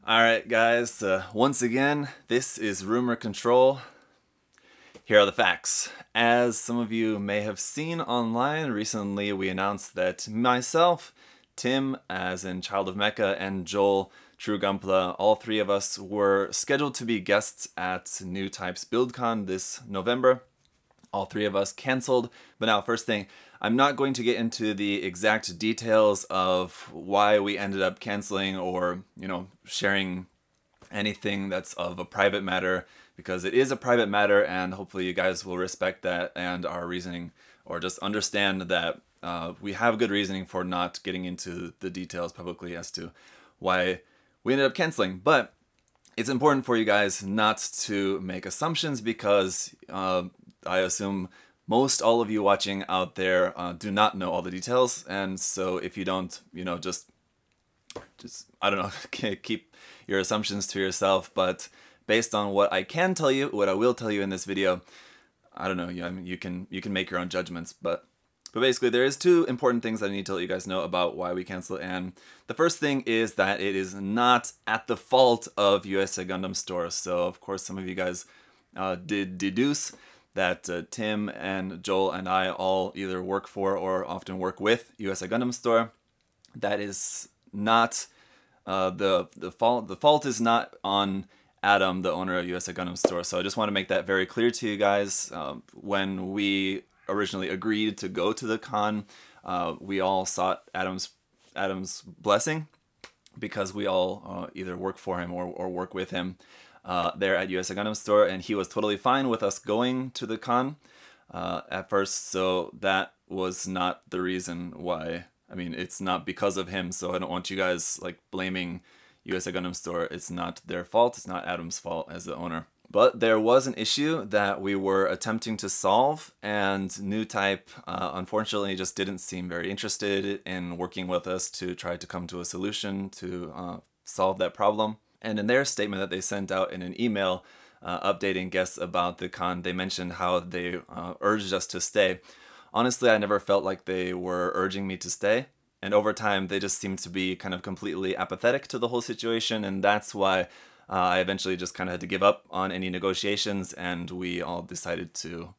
Alright guys, once again, this is Rumor Control. Here are the facts. As some of you may have seen online, recently we announced that myself, Tim, as in Child of Mecha, and Joel, True Gunpla, all three of us were scheduled to be guests at New Type's Buildcon this November. All three of us canceled. But now, first thing, I'm not going to get into the exact details of why we ended up canceling or, sharing anything that's of a private matter, because it is a private matter, and hopefully you guys will respect that and our reasoning, or just understand that we have good reasoning for not getting into the details publicly as to why we ended up canceling. But it's important for you guys not to make assumptions, because I assume most all of you watching out there do not know all the details, and so if you don't, just I don't know, keep your assumptions to yourself. But based on what I can tell you, what I will tell you in this video, I don't know, you can make your own judgments. But basically, there is two important things I need to let you guys know about why we cancel. And the first thing is that it is not at the fault of USA Gundam Store. So of course, some of you guys did deduce that Tim and Joel and I all either work for or often work with USA Gundam Store. That is not the fault. The fault is not on Adam, the owner of USA Gundam Store. So I just want to make that very clear to you guys. When we originally agreed to go to the con, we all sought Adam's blessing, because we all either work for him or work with him there at USA Gundam Store, and he was totally fine with us going to the con at first. So that was not the reason why. I mean, it's not because of him, so I don't want you guys like blaming USA Gundam Store. It's not their fault. It's not Adam's fault as the owner. But there was an issue that we were attempting to solve, and New Type unfortunately just didn't seem very interested in working with us to try to come to a solution to solve that problem. And in their statement that they sent out in an email updating guests about the con, they mentioned how they urged us to stay. Honestly, I never felt like they were urging me to stay. And over time, they just seemed to be kind of completely apathetic to the whole situation, and that's why I eventually just kind of had to give up on any negotiations, and we all decided to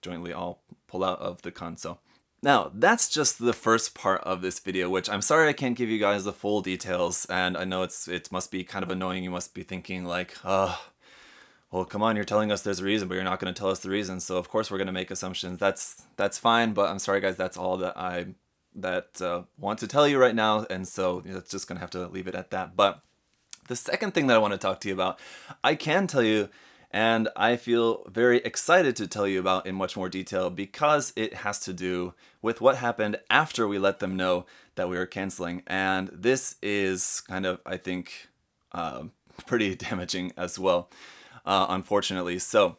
jointly all pull out of the con. So now, that's just the first part of this video, which I'm sorry I can't give you guys the full details, and I know it must be kind of annoying. You must be thinking like, well, come on, you're telling us there's a reason, but you're not going to tell us the reason, so of course we're going to make assumptions. That's fine, but I'm sorry guys, that's all that I want to tell you right now, and so it's just going to have to leave it at that. But the second thing that I want to talk to you about, I can tell you, and I feel very excited to tell you about in much more detail, because it has to do with what happened after we let them know that we were canceling. And this is kind of, I think, pretty damaging as well, unfortunately. So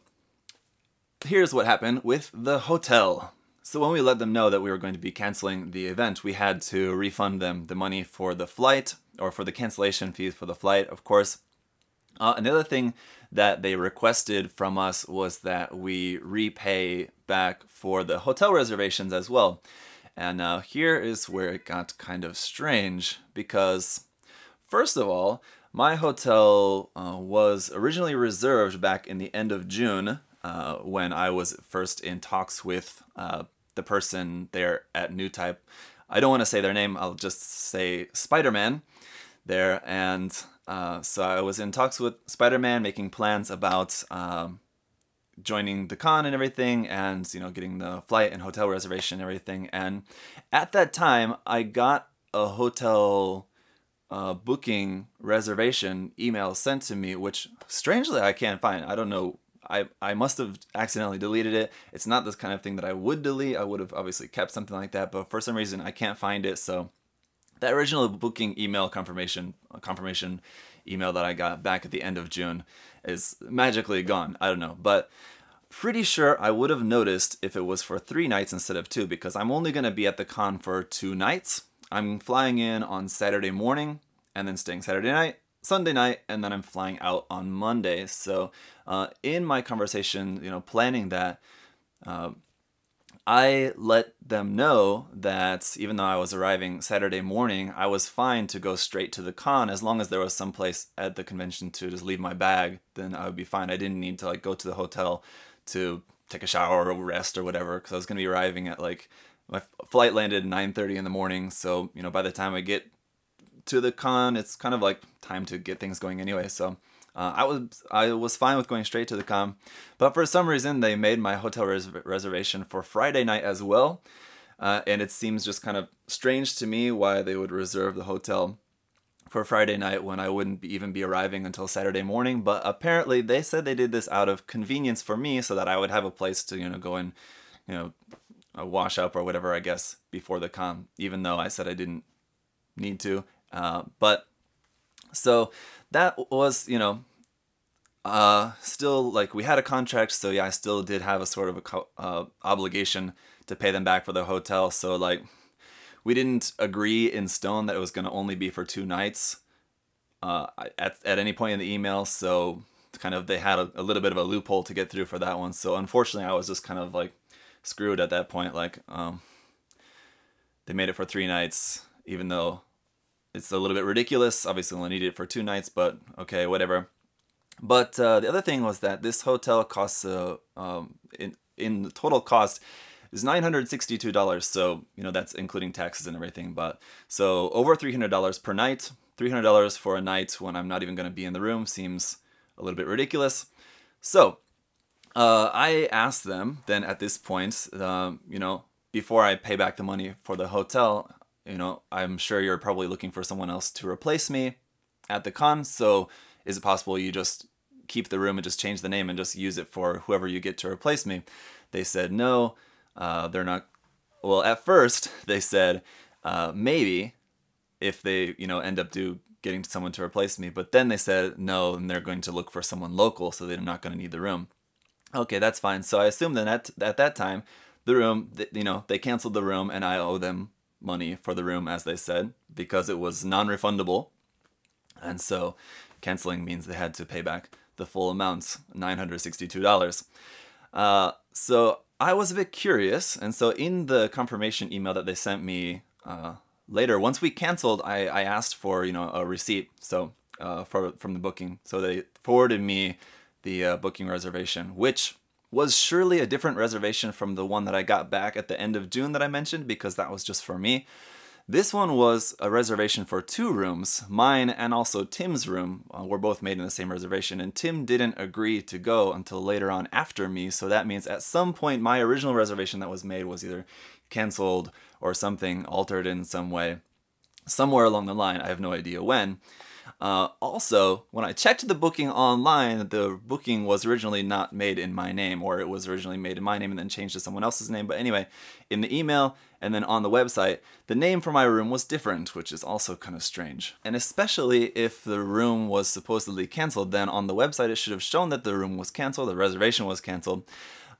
here's what happened with the hotel. So when we let them know that we were going to be canceling the event, we had to refund them the money for the flight, or for the cancellation fees for the flight, of course. Another thing that they requested from us was that we repay back for the hotel reservations as well. And now here is where it got kind of strange, because first of all, my hotel was originally reserved back in the end of June, when I was first in talks with the person there at New Type. I don't want to say their name, I'll just say Spider-Man there. And so I was in talks with Spider-Man, making plans about joining the con and everything, and getting the flight and hotel reservation and everything. And at that time, I got a hotel booking reservation email sent to me, which strangely I can't find. I don't know. I must have accidentally deleted it. It's not this kind of thing that I would delete. I would have obviously kept something like that, but for some reason I can't find it. So that original booking email confirmation email that I got back at the end of June is magically gone. I don't know, but pretty sure I would have noticed if it was for 3 nights instead of 2, because I'm only going to be at the con for 2 nights. I'm flying in on Saturday morning and then staying Saturday night, Sunday night, and then I'm flying out on Monday. So in my conversation, planning that, I let them know that even though I was arriving Saturday morning, I was fine to go straight to the con as long as there was some place at the convention to just leave my bag. Then I would be fine. I didn't need to like go to the hotel to take a shower or rest or whatever, because I was going to be arriving at like, my flight landed at 9:30 in the morning. So, you know, by the time I get to the con, it's kind of like time to get things going anyway. So I was fine with going straight to the con, but for some reason they made my hotel reservation for Friday night as well, and it seems just kind of strange to me why they would reserve the hotel for Friday night when I wouldn't even be arriving until Saturday morning. But apparently they said they did this out of convenience for me, so that I would have a place to, you know, go and, you know, wash up or whatever, I guess, before the con, even though I said I didn't need to. But so that was, you know, still, like, we had a contract, so yeah, I still did have a sort of a obligation to pay them back for the hotel. So like, we didn't agree in stone that it was going to only be for 2 nights at any point in the email. So kind of they had a little bit of a loophole to get through for that one. So unfortunately, I was just kind of like screwed at that point. Like, they made it for 3 nights, even though it's a little bit ridiculous. Obviously, only needed it for 2 nights, but okay, whatever. But the other thing was that this hotel costs, in the total cost, is $962. So, you know, that's including taxes and everything. But so over $300 per night. $300 for a night when I'm not even going to be in the room seems a little bit ridiculous. So I asked them then at this point, you know, before I pay back the money for the hotel, you know, I'm sure you're probably looking for someone else to replace me at the con. So is it possible you just keep the room and just change the name and just use it for whoever you get to replace me? They said no, they're not. Well, at first they said maybe if they, you know, end up getting someone to replace me. But then they said no, and they're going to look for someone local, so they're not going to need the room. Okay, that's fine. So I assume that at that time, the room, you know, they canceled the room, and I owe them money for the room, as they said, because it was non-refundable. And so canceling means they had to pay back the full amount, $962. So I was a bit curious, and so in the confirmation email that they sent me later, once we canceled, I asked for, you know, a receipt, so from the booking. So they forwarded me the booking reservation, which was surely a different reservation from the one that I got back at the end of June that I mentioned, because that was just for me. This one was a reservation for 2 rooms, mine and also Tim's room. We're both made in the same reservation, and Tim didn't agree to go until later on after me, so that means at some point my original reservation that was made was either canceled or something altered in some way, somewhere along the line. I have no idea when. Also, when I checked the booking online, the booking was originally not made in my name, or it was originally made in my name and then changed to someone else's name. But anyway, in the email and then on the website, the name for my room was different, which is also kind of strange. And especially if the room was supposedly canceled, then on the website it should have shown that the room was canceled, the reservation was canceled,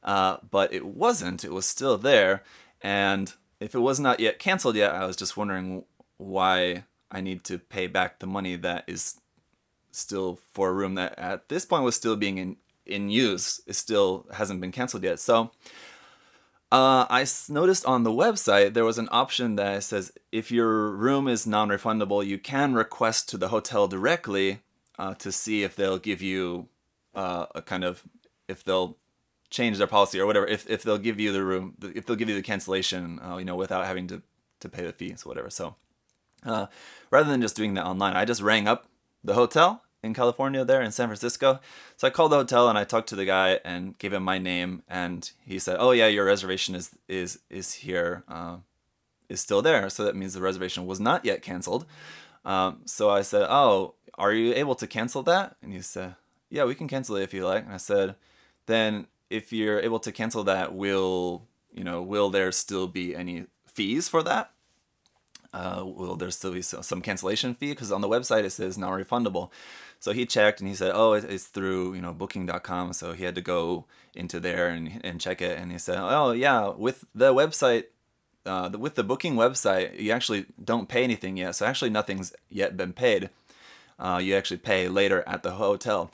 but it wasn't. It was still there. And if it was not yet canceled yet, I was just wondering why I need to pay back the money that is still for a room that at this point was still being in use. It still hasn't been canceled yet. So I noticed on the website there was an option that says if your room is non-refundable, you can request to the hotel directly to see if they'll give you a kind of, if they'll change their policy or whatever, if they'll give you the room, if they'll give you the cancellation, you know, without having to pay the fees or whatever. So rather than just doing that online, I just rang up the hotel in California there in San Francisco. So I called the hotel and I talked to the guy and gave him my name, and he said, "Oh yeah, your reservation is here, is still there." So that means the reservation was not yet canceled. So I said, "Oh, are you able to cancel that?" And he said, "Yeah, we can cancel it if you like." And I said, "Then if you're able to cancel that, will there still be any fees for that? Will there still be some cancellation fee? Because on the website it says non-refundable." So he checked and he said, "Oh, it's through, Booking.com." So he had to go into there and check it. And he said, "Oh yeah, with the website, with the booking website, you actually don't pay anything yet. So actually nothing's yet been paid. You actually pay later at the hotel."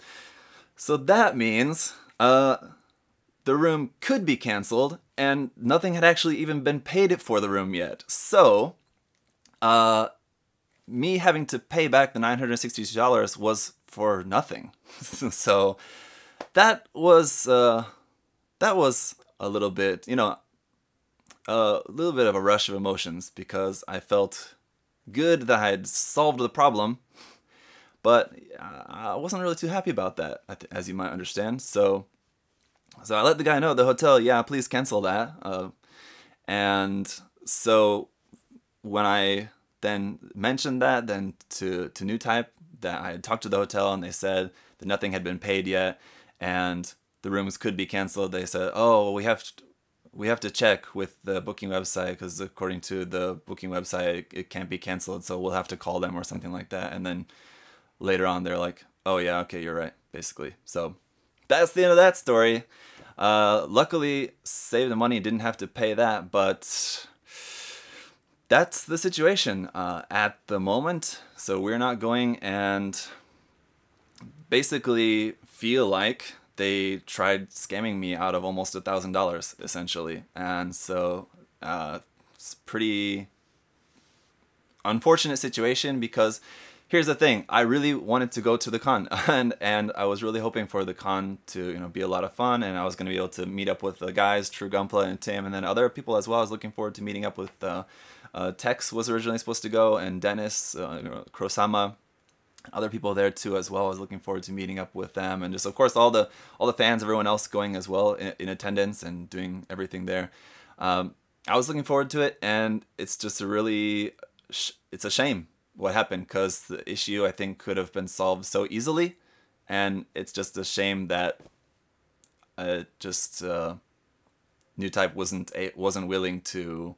So that means the the room could be canceled, and nothing had actually even been paid for the room yet. So, me having to pay back the $962 was for nothing. So that was a little bit, you know, a little bit of a rush of emotions, because I felt good that I had solved the problem, but I wasn't really too happy about that, as you might understand. So I let the guy know at the hotel, yeah, please cancel that. And so when I then mentioned that then to NewType, that I had talked to the hotel and they said that nothing had been paid yet and the rooms could be canceled, they said, oh, we have to check with the booking website, because according to the booking website it can't be canceled, so we'll have to call them or something like that. And then later on they're like, oh yeah, okay, you're right, basically. So that's the end of that story. Luckily, saved the money, didn't have to pay that, but that's the situation at the moment. So we're not going, and basically feel like they tried scamming me out of almost $1,000 essentially. And so it's pretty unfortunate situation, because here's the thing, I really wanted to go to the con, and I was really hoping for the con to, you know, be a lot of fun, and I was going to be able to meet up with the guys, True Gunpla and Tim, and then other people as well. I was looking forward to meeting up with Tex was originally supposed to go, and Dennis, Kurosama, other people there too as well. I was looking forward to meeting up with them, and just of course all the fans, everyone else going as well in attendance and doing everything there. I was looking forward to it, and it's just it's a shame what happened, because the issue I think could have been solved so easily, and it's just a shame that NewType wasn't willing to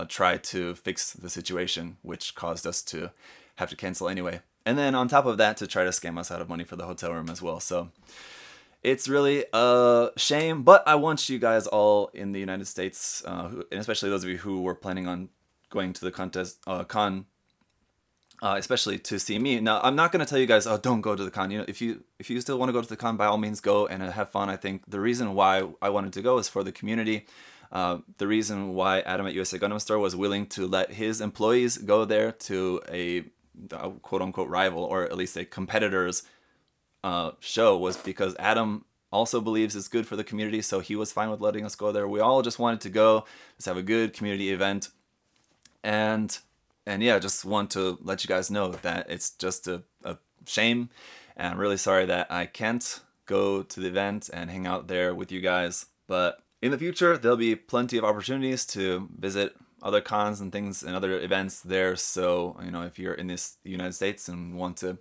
try to fix the situation, which caused us to have to cancel anyway. And then on top of that, to try to scam us out of money for the hotel room as well. So it's really a shame, but I want you guys all in the United States, and especially those of you who were planning on going to the con, especially to see me. Now, I'm not going to tell you guys, oh, don't go to the con. You know, if you still want to go to the con, by all means go and have fun. I think the reason why I wanted to go is for the community. The reason why Adam at USA Gundam Store was willing to let his employees go there to a quote-unquote rival, or at least a competitor's show, was because Adam also believes it's good for the community, so he was fine with letting us go there. We all just wanted to go, just have a good community event, and yeah, just want to let you guys know that it's just a shame, and I'm really sorry that I can't go to the event and hang out there with you guys. But in the future, there'll be plenty of opportunities to visit other cons and things and other events there. So, you know, if you're in the United States and want to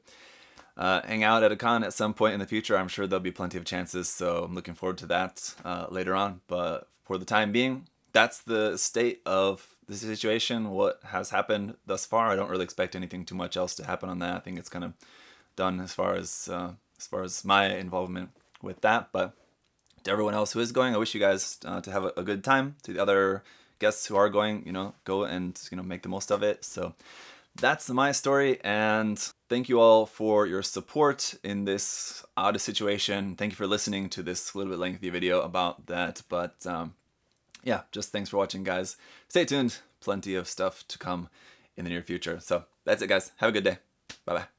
hang out at a con at some point in the future, I'm sure there'll be plenty of chances. So I'm looking forward to that later on. But for the time being, that's the state of the situation, what has happened thus far. I don't really expect anything too much else to happen on that. I think it's kind of done as far as my involvement with that. But to everyone else who is going, I wish you guys to have a good time. To the other guests who are going, you know, go and, you know, make the most of it. So that's my story, and thank you all for your support in this odd situation. Thank you for listening to this little bit lengthy video about that. But yeah, just thanks for watching, guys. Stay tuned. Plenty of stuff to come in the near future. So that's it, guys. Have a good day. Bye-bye.